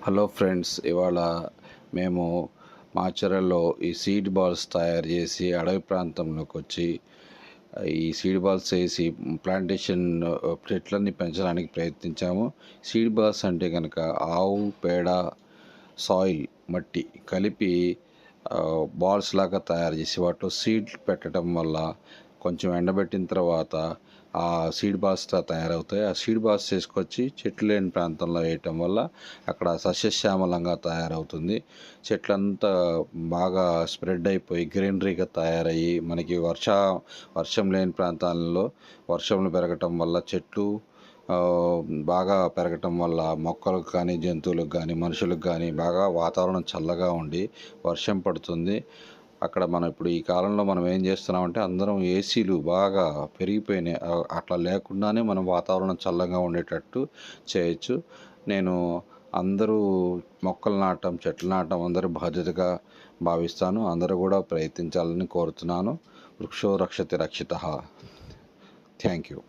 Hello friends, ఇవాళ మేము మాచర్లలో ఈ సీడ్ బాల్స్ తయారు చేసి అడవి ప్రాంతంలోకి వచ్చి ఈ సీడ్ బాల్స్ వేసి ప్లాంటేషన్ చెట్లన్నీ పెంచడానికి ప్రయత్నించాము. సీడ్ బాల్స్ అంటే కనుక ఆవు పేడ, సాయిల్, మట్టి కలిపి బాల్స్ లాగా తయారు చేసి వాటిలో సీడ్లు పెట్టడం వల్ల కొంచెం ఎండబెట్టిన తర్వాత ఆ సీడ్ బాల్స్తో తయారవుతాయి. ఆ సీడ్ బాల్స్ తీసుకొచ్చి చెట్లు లేని ప్రాంతంలో వేయటం వల్ల అక్కడ సస్యశ్యామలంగా తయారవుతుంది. చెట్లంతా బాగా స్ప్రెడ్ అయిపోయి గ్రీనరీగా తయారయ్యి మనకి వర్షం లేని ప్రాంతాలలో వర్షంలో పెరగటం వల్ల చెట్లు బాగా పెరగటం వల్ల మొక్కలకు కానీ, జంతువులకు కానీ, మనుషులకు కానీ బాగా వాతావరణం చల్లగా ఉండి వర్షం పడుతుంది. అక్కడ మనం ఇప్పుడు ఈ కాలంలో మనం ఏం చేస్తున్నామంటే అందరం ఏసీలు బాగా పెరిగిపోయినాయి. అట్లా లేకుండానే మనం వాతావరణం చల్లగా ఉండేటట్టు చేయొచ్చు. నేను అందరూ మొక్కలు నాటడం, చెట్లు నాటడం అందరూ బాధ్యతగా భావిస్తాను. అందరూ కూడా ప్రయత్నించాలని కోరుతున్నాను. వృక్షో రక్షతి రక్షితః. Thank you.